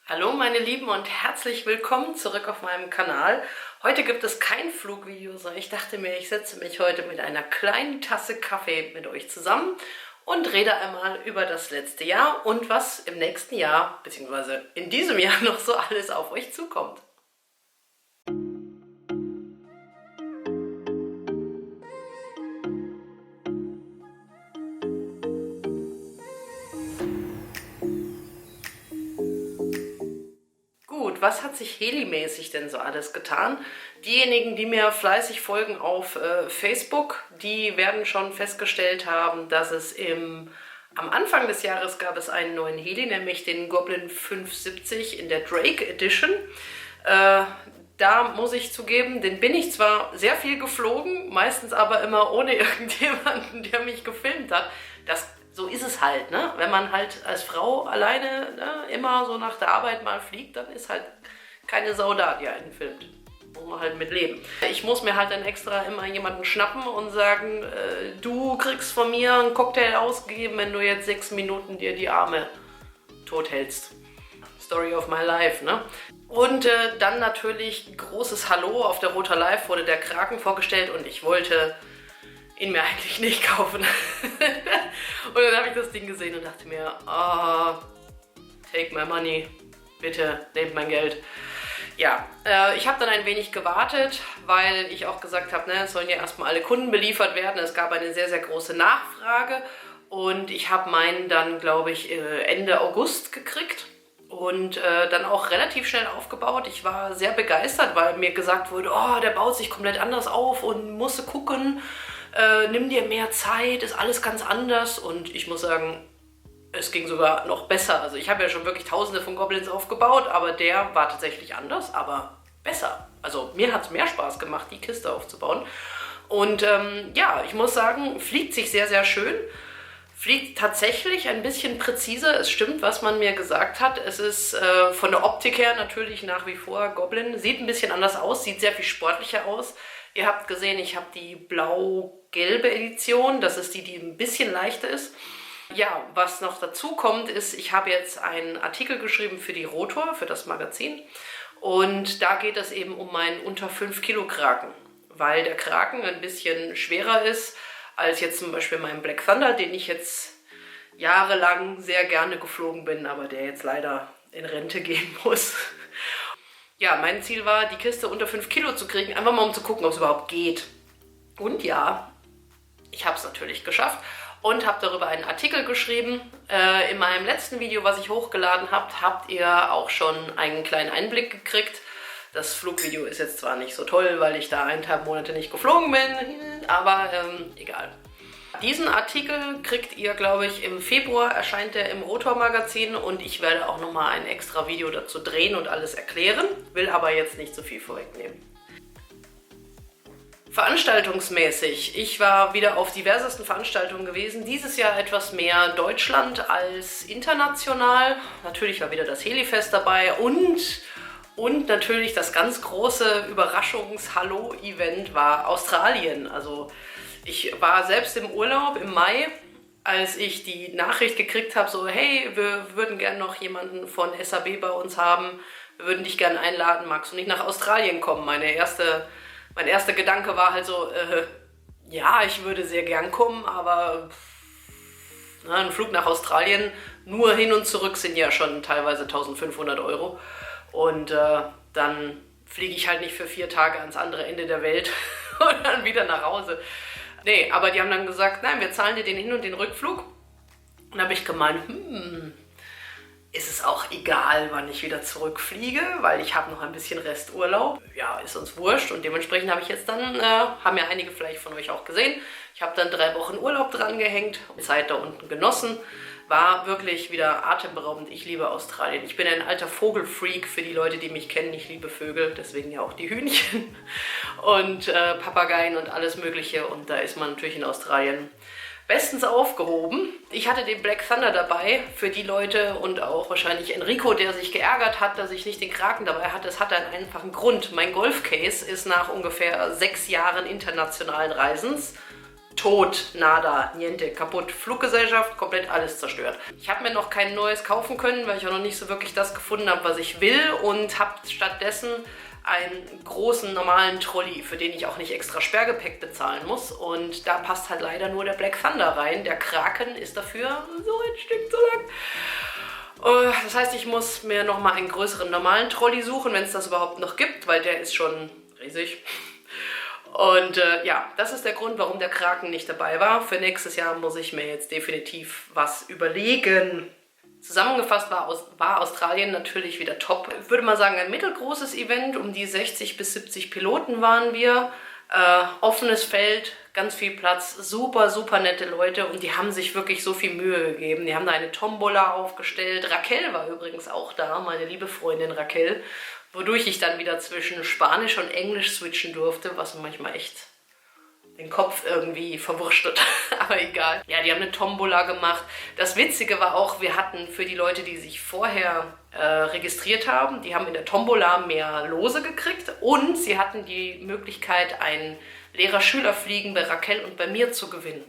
Hallo meine Lieben und herzlich willkommen zurück auf meinem Kanal. Heute gibt es kein Flugvideo, sondern ich dachte mir, ich setze mich heute mit einer kleinen Tasse Kaffee mit euch zusammen und rede einmal über das letzte Jahr und was im nächsten Jahr bzw. in diesem Jahr noch so alles auf euch zukommt. Gut, was hat sich Heli-mäßig denn so alles getan? Diejenigen, die mir fleißig folgen auf Facebook, die werden schon festgestellt haben, dass es am Anfang des Jahres gab es einen neuen Heli, nämlich den Goblin 570 in der Drake Edition. Da muss ich zugeben, den bin ich zwar sehr viel geflogen, meistens aber immer ohne irgendjemanden, der mich gefilmt hat. So ist es halt, ne? Wenn man halt als Frau alleine, ne, immer so nach der Arbeit mal fliegt, dann ist halt keine Sau da, die einen filmt. Muss man halt mit leben. Ich muss mir halt dann extra immer jemanden schnappen und sagen, du kriegst von mir einen Cocktail ausgegeben, wenn du jetzt 6 Minuten dir die Arme tot hältst. Story of my life, ne? Und dann natürlich großes Hallo. Auf der Roter Live wurde der Kraken vorgestellt und ich wollte ihn mir eigentlich nicht kaufen. Und dann habe ich das Ding gesehen und dachte mir, take my money, bitte nehmt mein Geld. Ja, ich habe dann ein wenig gewartet, weil ich auch gesagt habe, ne, es sollen ja erstmal alle Kunden beliefert werden. Es gab eine sehr, sehr große Nachfrage und ich habe meinen dann, glaube ich, Ende August gekriegt. Und dann auch relativ schnell aufgebaut. Ich war sehr begeistert, weil mir gesagt wurde, oh, der baut sich komplett anders auf und musste gucken, nimm dir mehr Zeit, ist alles ganz anders. Und ich muss sagen, es ging sogar noch besser. Also ich habe ja schon wirklich tausende von Goblins aufgebaut, aber der war tatsächlich anders, aber besser. Also mir hat es mehr Spaß gemacht, die Kiste aufzubauen. Und ja, ich muss sagen, fliegt sich sehr, sehr schön. Fliegt tatsächlich ein bisschen präziser. Es stimmt, was man mir gesagt hat. Es ist von der Optik her natürlich nach wie vor Goblin. Sieht ein bisschen anders aus, sieht sehr viel sportlicher aus. Ihr habt gesehen, ich habe die blau-gelbe Edition. Das ist die, die ein bisschen leichter ist. Ja, was noch dazu kommt, ist, ich habe jetzt einen Artikel geschrieben für die Rotor, für das Magazin. Und da geht es eben um meinen unter 5 Kilo Kraken. Weil der Kraken ein bisschen schwerer ist als jetzt zum Beispiel mein Black Thunder, den ich jetzt jahrelang sehr gerne geflogen bin, aber der jetzt leider in Rente gehen muss. Ja, mein Ziel war, die Kiste unter 5 Kilo zu kriegen, einfach mal um zu gucken, ob es überhaupt geht. Und ja, ich habe es natürlich geschafft und habe darüber einen Artikel geschrieben. In meinem letzten Video, was ich hochgeladen habe, habt ihr auch schon einen kleinen Einblick gekriegt. Das Flugvideo ist jetzt zwar nicht so toll, weil ich da 1,5 Monate nicht geflogen bin, aber egal. Diesen Artikel kriegt ihr, glaube ich, im Februar erscheint der im Rotor-Magazin und ich werde auch nochmal ein extra Video dazu drehen und alles erklären, will aber jetzt nicht so viel vorwegnehmen. Veranstaltungsmäßig, ich war wieder auf diversesten Veranstaltungen gewesen, dieses Jahr etwas mehr Deutschland als international. Natürlich war wieder das Helifest dabei und natürlich das ganz große Überraschungs-Hallo-Event war Australien. Also ich war selbst im Urlaub im Mai, als ich die Nachricht gekriegt habe, so hey, wir würden gerne noch jemanden von SAB bei uns haben, wir würden dich gerne einladen, magst du nicht nach Australien kommen? Mein erster Gedanke war halt so, ja, ich würde sehr gern kommen, aber ein Flug nach Australien, nur hin und zurück sind ja schon teilweise 1.500 €. Und dann fliege ich halt nicht für 4 Tage ans andere Ende der Welt und dann wieder nach Hause. Nee, aber die haben dann gesagt, nein, wir zahlen dir den Hin- und den Rückflug. Und da habe ich gemeint, ist es auch egal, wann ich wieder zurückfliege, weil ich habe noch ein bisschen Resturlaub. Ja, ist uns wurscht. Und dementsprechend habe ich jetzt dann, haben ja einige vielleicht von euch auch gesehen, ich habe dann 3 Wochen Urlaub dran gehängt, Zeit da unten genossen. War wirklich wieder atemberaubend. Ich liebe Australien. Ich bin ein alter Vogelfreak für die Leute, die mich kennen. Ich liebe Vögel, deswegen ja auch die Hühnchen und Papageien und alles Mögliche. Und da ist man natürlich in Australien bestens aufgehoben. Ich hatte den Black Thunder dabei für die Leute und auch wahrscheinlich Enrico, der sich geärgert hat, dass ich nicht den Kraken dabei hatte. Das hat einen einfachen Grund. Mein Golfcase ist nach ungefähr 6 Jahren internationalen Reisens tot, nada, niente, kaputt. Fluggesellschaft, komplett alles zerstört. Ich habe mir noch kein neues kaufen können, weil ich auch noch nicht so wirklich das gefunden habe, was ich will, und habe stattdessen einen großen normalen Trolley, für den ich auch nicht extra Sperrgepäck bezahlen muss. Und da passt halt leider nur der Black Thunder rein. Der Kraken ist dafür so ein Stück zu lang. Das heißt, ich muss mir nochmal einen größeren normalen Trolley suchen, wenn es das überhaupt noch gibt, weil der ist schon riesig. Und ja, das ist der Grund, warum der Kraken nicht dabei war. Für nächstes Jahr muss ich mir jetzt definitiv was überlegen. Zusammengefasst war Australien natürlich wieder top. Ich würde mal sagen, ein mittelgroßes Event. Um die 60 bis 70 Piloten waren wir. Offenes Feld, ganz viel Platz, super, super nette Leute, und die haben sich wirklich so viel Mühe gegeben. Die haben da eine Tombola aufgestellt. Raquel war übrigens auch da, meine liebe Freundin Raquel, wodurch ich dann wieder zwischen Spanisch und Englisch switchen durfte, was manchmal echt den Kopf irgendwie verwurschtelt, aber egal. Ja, die haben eine Tombola gemacht. Das Witzige war auch, wir hatten für die Leute, die sich vorher registriert haben, die haben in der Tombola mehr Lose gekriegt, und sie hatten die Möglichkeit, ein Lehrer-Schüler-Fliegen bei Raquel und bei mir zu gewinnen.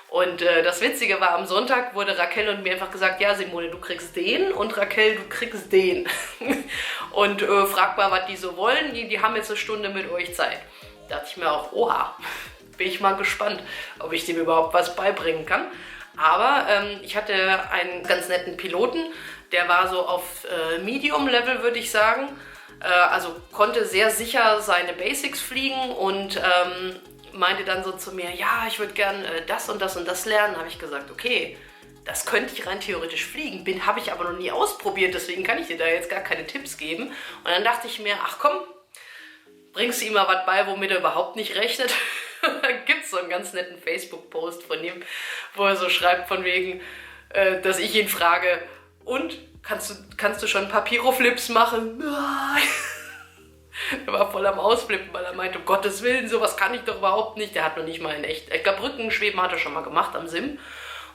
Und das Witzige war, am Sonntag wurde Raquel und mir einfach gesagt, ja Simone, du kriegst den, und Raquel, du kriegst den. Und frag mal, was die so wollen, die haben jetzt eine Stunde mit euch Zeit. Da dachte ich mir auch, oha, bin ich mal gespannt, ob ich dem überhaupt was beibringen kann. Aber ich hatte einen ganz netten Piloten, der war so auf Medium-Level, würde ich sagen. Also konnte sehr sicher seine Basics fliegen und meinte dann so zu mir, ja, ich würde gern das und das und das lernen. Habe ich gesagt, okay, das könnte ich rein theoretisch fliegen, habe ich aber noch nie ausprobiert, deswegen kann ich dir da jetzt gar keine Tipps geben. Und dann dachte ich mir, ach komm, bringst du ihm mal was bei, womit er überhaupt nicht rechnet. Da gibt es so einen ganz netten Facebook-Post von ihm, wo er so schreibt von wegen, dass ich ihn frage, und, kannst du schon ein paar Pyroflips machen? Nein. Er war voll am Ausflippen, weil er meinte, um Gottes Willen, sowas kann ich doch überhaupt nicht. Der hat noch nicht mal in echt, ich glaube, Rückenschweben hat er schon mal gemacht am Sim.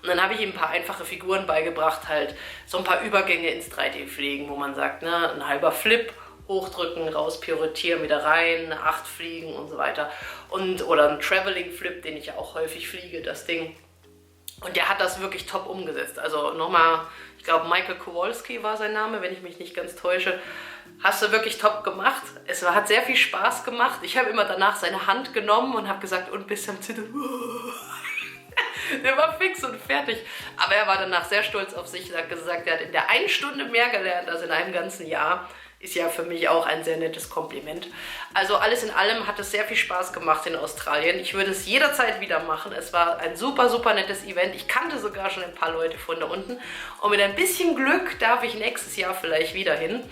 Und dann habe ich ihm ein paar einfache Figuren beigebracht, halt so ein paar Übergänge ins 3D-Fliegen, wo man sagt, ne, ein halber Flip, hochdrücken, raus pirouettieren, wieder rein, 8 fliegen und so weiter. Oder ein Traveling Flip, den ich ja auch häufig fliege, das Ding. Und der hat das wirklich top umgesetzt. Also nochmal, ich glaube Michael Kowalski war sein Name, wenn ich mich nicht ganz täusche. Hast du wirklich top gemacht. Es hat sehr viel Spaß gemacht. Ich habe immer danach seine Hand genommen und habe gesagt, und bis am Zittern. Der war fix und fertig. Aber er war danach sehr stolz auf sich. Er hat gesagt, er hat in der 1 Stunde mehr gelernt als in einem ganzen Jahr. Ist ja für mich auch ein sehr nettes Kompliment. Also alles in allem hat es sehr viel Spaß gemacht in Australien. Ich würde es jederzeit wieder machen. Es war ein super, super nettes Event. Ich kannte sogar schon ein paar Leute von da unten. Und mit ein bisschen Glück darf ich nächstes Jahr vielleicht wieder hin.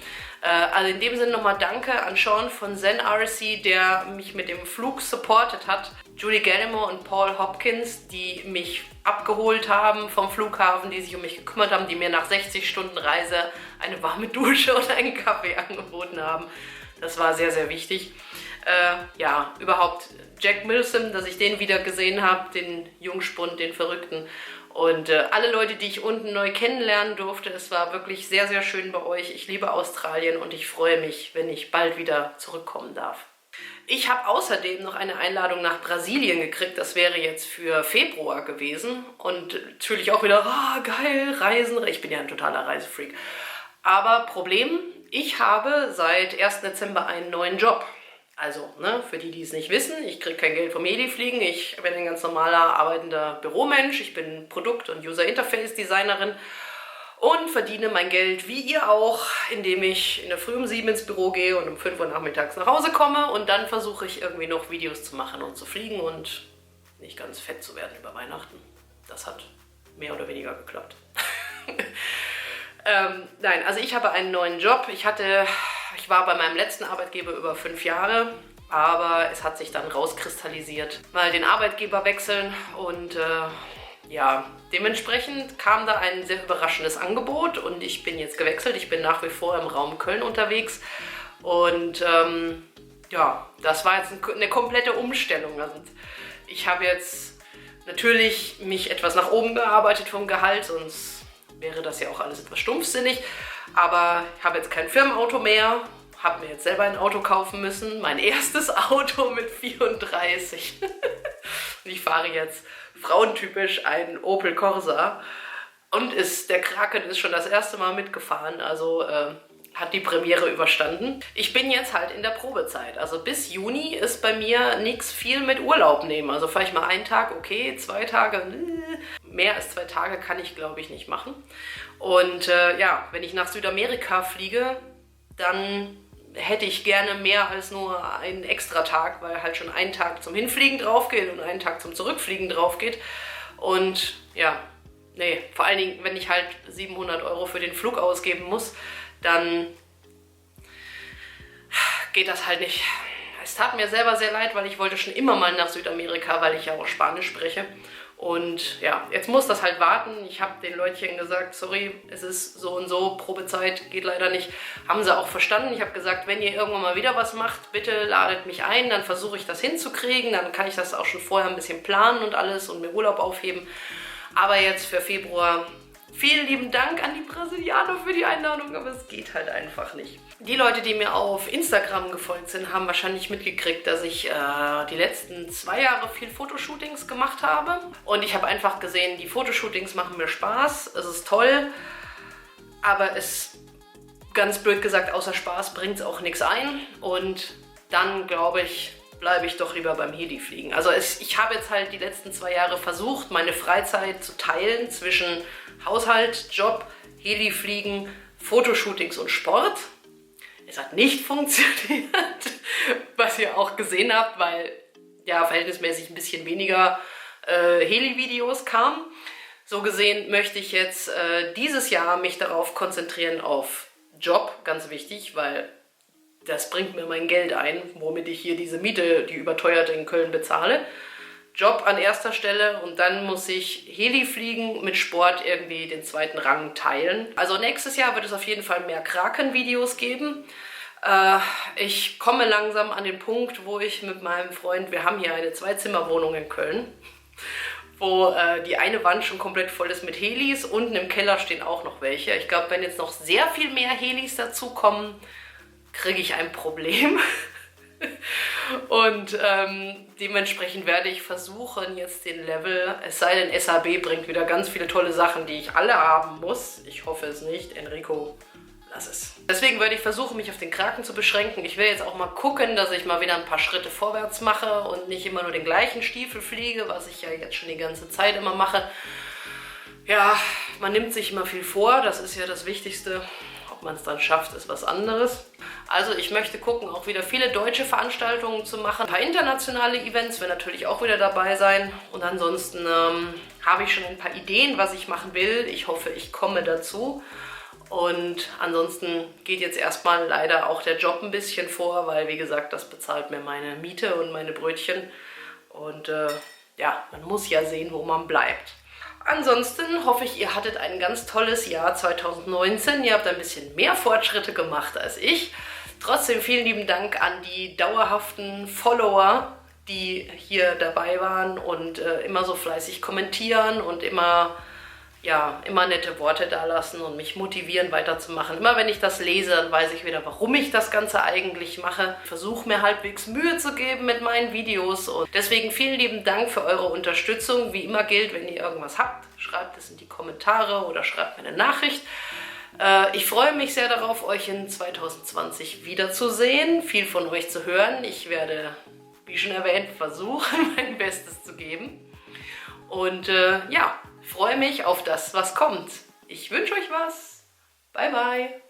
Also in dem Sinne nochmal danke an Sean von Zen RC, der mich mit dem Flug supportet hat. Julie Gallimore und Paul Hopkins, die mich abgeholt haben vom Flughafen, die sich um mich gekümmert haben, die mir nach 60 Stunden Reise eine warme Dusche und einen Kaffee angeboten haben. Das war sehr, sehr wichtig. Ja, überhaupt Jack Milsom, dass ich den wieder gesehen habe, den Jungspund, den Verrückten. Und alle Leute, die ich unten neu kennenlernen durfte, es war wirklich sehr, sehr schön bei euch. Ich liebe Australien und ich freue mich, wenn ich bald wieder zurückkommen darf. Ich habe außerdem noch eine Einladung nach Brasilien gekriegt. Das wäre jetzt für Februar gewesen. Und natürlich auch wieder, geil, Reisen. Ich bin ja ein totaler Reisefreak. Aber Problem, ich habe seit 1. Dezember einen neuen Job. Also, ne, für die, die es nicht wissen, ich kriege kein Geld vom Edifliegen. Ich bin ein ganz normaler, arbeitender Büromensch. Ich bin Produkt- und User-Interface-Designerin und verdiene mein Geld, wie ihr auch, indem ich in der Früh um 7 ins Büro gehe und um 5 Uhr nachmittags nach Hause komme. Und dann versuche ich irgendwie noch Videos zu machen und zu fliegen und nicht ganz fett zu werden über Weihnachten. Das hat mehr oder weniger geklappt. Nein, also ich habe einen neuen Job. Ich war bei meinem letzten Arbeitgeber über 5 Jahre, aber es hat sich dann rauskristallisiert, mal den Arbeitgeber wechseln und ja, dementsprechend kam da ein sehr überraschendes Angebot und ich bin jetzt gewechselt. Ich bin nach wie vor im Raum Köln unterwegs und ja, das war jetzt eine komplette Umstellung. Und ich habe jetzt natürlich mich etwas nach oben gearbeitet vom Gehalt, sonst wäre das ja auch alles etwas stumpfsinnig. Aber ich habe jetzt kein Firmenauto mehr, habe mir jetzt selber ein Auto kaufen müssen. Mein erstes Auto mit 34. Und Ich fahre jetzt frauentypisch einen Opel Corsa und der Kraken ist schon das erste Mal mitgefahren, also hat die Premiere überstanden. Ich bin jetzt halt in der Probezeit, also bis Juni ist bei mir nichts viel mit Urlaub nehmen. Also fahre ich mal einen Tag, okay, 2 Tage, mehr als 2 Tage kann ich glaube ich nicht machen. Und ja, wenn ich nach Südamerika fliege, dann hätte ich gerne mehr als nur einen extra Tag, weil halt schon ein Tag zum Hinfliegen drauf geht und ein Tag zum Zurückfliegen drauf geht. Und ja, nee, vor allen Dingen, wenn ich halt 700 € für den Flug ausgeben muss, dann geht das halt nicht. Es tat mir selber sehr leid, weil ich wollte schon immer mal nach Südamerika, weil ich ja auch Spanisch spreche. Und ja, jetzt muss das halt warten. Ich habe den Leutchen gesagt, sorry, es ist so und so, Probezeit geht leider nicht. Haben sie auch verstanden. Ich habe gesagt, wenn ihr irgendwann mal wieder was macht, bitte ladet mich ein, dann versuche ich das hinzukriegen. Dann kann ich das auch schon vorher ein bisschen planen und alles und mir Urlaub aufheben. Aber jetzt für Februar, vielen lieben Dank an die Brasilianer für die Einladung, aber es geht halt einfach nicht. Die Leute, die mir auf Instagram gefolgt sind, haben wahrscheinlich mitgekriegt, dass ich die letzten 2 Jahre viel Fotoshootings gemacht habe. Und ich habe einfach gesehen, die Fotoshootings machen mir Spaß, es ist toll, aber es, ganz blöd gesagt, außer Spaß bringt es auch nichts ein. Und dann, glaube ich, bleibe ich doch lieber beim Helifliegen. Also ich habe jetzt halt die letzten 2 Jahre versucht, meine Freizeit zu teilen zwischen Haushalt, Job, Helifliegen, Fotoshootings und Sport. Es hat nicht funktioniert, was ihr auch gesehen habt, weil ja verhältnismäßig ein bisschen weniger Heli-Videos kamen. So gesehen möchte ich jetzt dieses Jahr mich darauf konzentrieren auf Job, ganz wichtig, weil das bringt mir mein Geld ein, womit ich hier diese Miete, die überteuerte in Köln, bezahle. Job an erster Stelle und dann muss ich Helifliegen mit Sport irgendwie den 2. Rang teilen. Also nächstes Jahr wird es auf jeden Fall mehr Kraken-Videos geben. Ich komme langsam an den Punkt, wo ich mit meinem Freund, wir haben hier eine 2-Zimmer-Wohnung in Köln, wo die eine Wand schon komplett voll ist mit Helis, unten im Keller stehen auch noch welche. Ich glaube, wenn jetzt noch sehr viel mehr Helis dazukommen, kriege ich ein Problem. Und dementsprechend werde ich versuchen, jetzt den Level, es sei denn, SAB bringt wieder ganz viele tolle Sachen, die ich alle haben muss. Ich hoffe es nicht. Enrico, lass es. Deswegen werde ich versuchen, mich auf den Kraken zu beschränken. Ich will jetzt auch mal gucken, dass ich mal wieder ein paar Schritte vorwärts mache und nicht immer nur den gleichen Stiefel fliege, was ich ja jetzt schon die ganze Zeit immer mache. Ja, man nimmt sich immer viel vor, das ist ja das Wichtigste. Ob man es dann schafft, ist was anderes. Also ich möchte gucken, auch wieder viele deutsche Veranstaltungen zu machen. Ein paar internationale Events werden natürlich auch wieder dabei sein. Und ansonsten habe ich schon ein paar Ideen, was ich machen will. Ich hoffe, ich komme dazu. Und ansonsten geht jetzt erstmal leider auch der Job ein bisschen vor, weil wie gesagt, das bezahlt mir meine Miete und meine Brötchen. Und ja, man muss ja sehen, wo man bleibt. Ansonsten hoffe ich, ihr hattet ein ganz tolles Jahr 2019. Ihr habt ein bisschen mehr Fortschritte gemacht als ich. Trotzdem vielen lieben Dank an die dauerhaften Follower, die hier dabei waren und immer so fleißig kommentieren und immer nette Worte da lassen und mich motivieren weiterzumachen. Immer wenn ich das lese, dann weiß ich wieder, warum ich das Ganze eigentlich mache. Ich versuche mir halbwegs Mühe zu geben mit meinen Videos und deswegen vielen lieben Dank für eure Unterstützung. Wie immer gilt, wenn ihr irgendwas habt, schreibt es in die Kommentare oder schreibt mir eine Nachricht. Ich freue mich sehr darauf, euch in 2020 wiederzusehen, viel von euch zu hören. Ich werde, wie schon erwähnt, versuchen, mein Bestes zu geben. Und ja, freue mich auf das, was kommt. Ich wünsche euch was. Bye, bye.